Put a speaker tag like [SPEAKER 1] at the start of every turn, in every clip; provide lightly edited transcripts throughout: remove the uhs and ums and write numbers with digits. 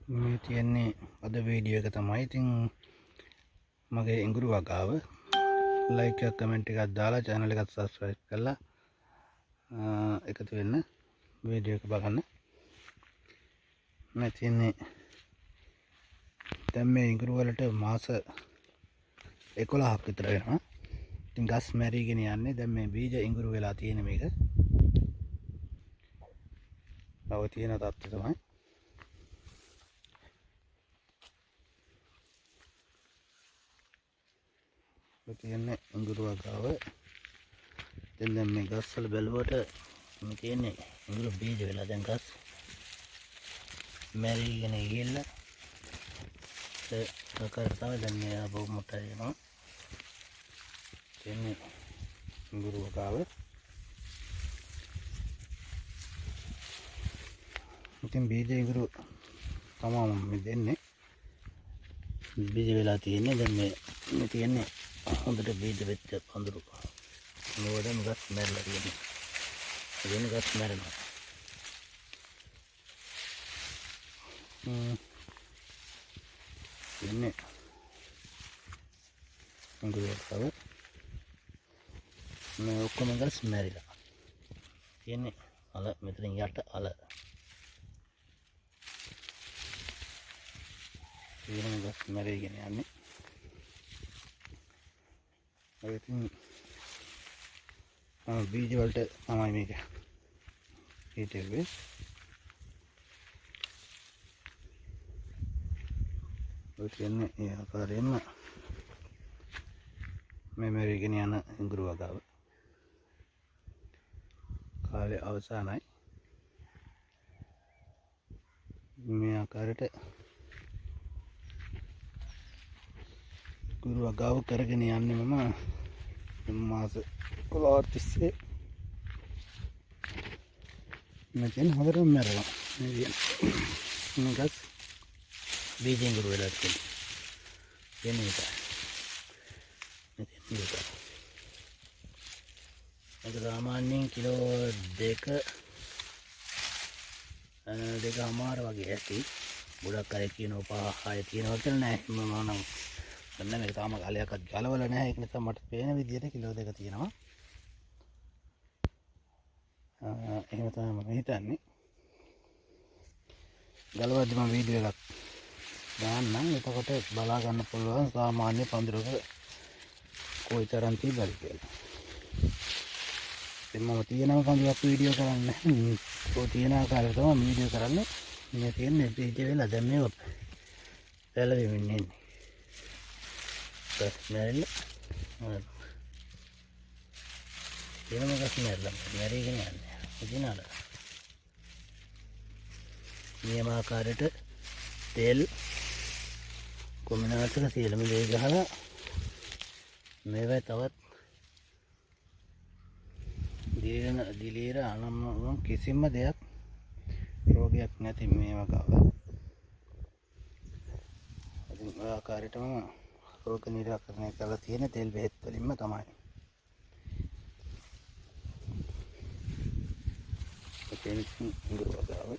[SPEAKER 1] මේ තියෙන්නේ අද වීඩියෝ එක තමයි. ඉතින් මගේ ඉඟුරු වගාව ලයික් එකක් කමෙන්ට් එකක් දාලා channel එකත් subscribe කරලා එකතු වෙන්න වීඩියෝ එක බලන්න. මේ තියෙන්නේ දැන් මේ ඉඟුරු වලට මාස 11ක් විතර වෙනවා. ඉතින් ගස් මැරිගෙන යන්නේ. දැන් මේ බීජ ඉඟුරු වෙලා තියෙන මේක. තව තියෙන තත්ත්වය තමයි. තියෙන්නේ ඉඟුරු වගාව. දැන් මේ ගස් වල බැලුවට මේ තියෙන්නේ ඉඟුරු බීජ වෙලා දැන් ගස් මැරිගෙන ගිහිල්ලා ඒක තමයි දැන් මේ ආපහු මොට වෙනවා. තියෙන්නේ ඉඟුරු වගාව. ඉතින් බීජ ඉඟුරු තමයි මම දෙන්නේ. බීජ වෙලා තියෙන්නේ. දැන් මේ තියෙන්නේ හොඳට බීජ වෙච්ච පඳුරු. මොකද ගස් මැරලා තියෙන්නේ. එදින ගස් මැරෙනවා. ඉන්නේ ඉඟුරු වගාව. මේ ඔක්කොම ගස් මැරිලා තියෙන්නේ. අල මෙතනින් යට අල ඊළඟ ගස් මැරිගෙන යන්නේ. ඉතින් බීජ වලට තමයි මේක හිටෙන්නේ. ඔය කියන්නේ ඒ ආකාරයෙන්ම මේ මැරිගෙන යන ඉඟුරු වගාව කාලේ අවසానයි. මේ ආකාරයට ඉඟුරු වගාව කරගෙන යන්නේ මම මාස 11ක් තිස්සේ. මෙතෙන් හොඳටම මැරෙනවා. මේ ගස් බීජ ඉඟුරු වෙලා තියෙන්නේ. මේක සාමාන්‍යයෙන් කිලෝ දෙකමාර වගේ ඇති. ගොඩක් අය කියනවා 5-6 තියෙනවා කියලා නෑ. මම නම් දන්නේ මේක තාම කාලයක්වත් ගලවලා නැහැ. ඒක නිසා මට පේන විදිහට කිලෝ 2 තියෙනවා. එහෙම තමයි මම හිතන්නේ. ගලවද්දි මම වීඩියෝ එකක් දාන්නම්. එතකොට බලා ගන්න පුළුවන් සාමාන්‍ය පඳුරක කොයිතරම් තිබ්බද කියලා. ඉතින් මම තියෙනම පඳුරක් වීඩියෝ කරන්නේ. ඔය තියෙන ආකාරයට තමයි වීඩියෝ කරන්නේ. මේ තියෙන්නේ බීජ වෙලා දැන් මේක පැලවෙමින් ඉන්නේ. ගස් මැරිලා තියෙනම ගස් මැරිගෙන යන්නේ. ඉතින් අර නියම ආකාරයට තෙල් කොමිනාටක සියලුම දේ ගහලා මේවා තවත් දිලීර අනම්ම කිසිම දෙයක් රෝගයක් නැති මේ වගාව. ඉතින් ඔය ආකාරයටම රෝග නිරාකරණය කරලා තියෙන තෙල් බෙහෙත් වලින්ම තමයි. ඒකෙන් ඉඟුරු වගාව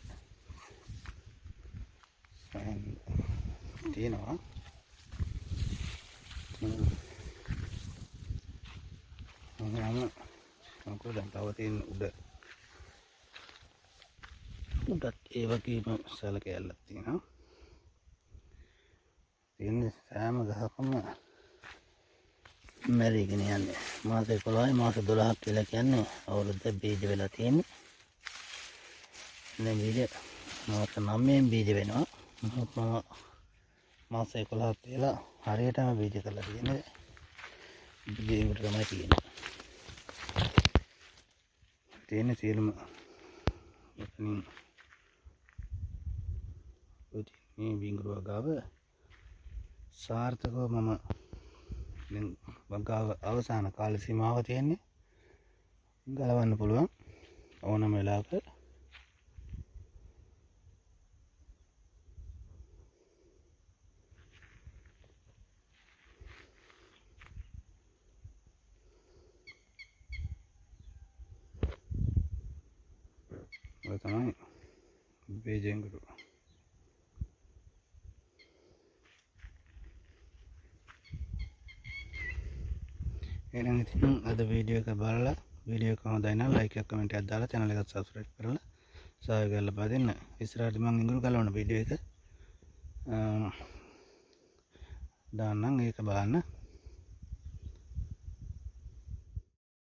[SPEAKER 1] තියෙනවා. මොකද දැන් තව තියෙන උඩත් ඒ වගේම සැල කැලක් තියෙනවා. තියෙන්නේ සෑම ගහකම මැරිගෙන යන්නේ. මාස 11යි මාස 12ක් කියලා කියන්නේ අවුරුද්ද බීජ වෙලා තියෙන්නේ. දැන් බීජ මාස 9න් බීජ වෙනවා. මම මාස 11ක් කියලා හරියටම බීජ කරලා තියෙන්නේ. බීජ ඉඟුරු තමයි තියෙන්නේ. තියෙන සියලුම මේ ඉඟුරු වගාව සාර්ථකව මම දැන් වගාව අවසාන කාල සීමාව තියෙන්නේ. ගලවන්න පුළුවන් ඕනම වෙලාවක. ඔය තමයි බීජ ඉඟුරු. එහෙනම් ඉතින් අද වීඩියෝ එක බලලා වීඩියෝ එක හොඳයි නම් ලයික් එකක් කමෙන්ට් එකක් දාලා channel එකට subscribe කරලා සහයෝගය ලබා දෙන්න. ඉස්සරහට මම ඉඟුරු ගලවන වීඩියෝ එක දාන්නම් ඒක බලන්න.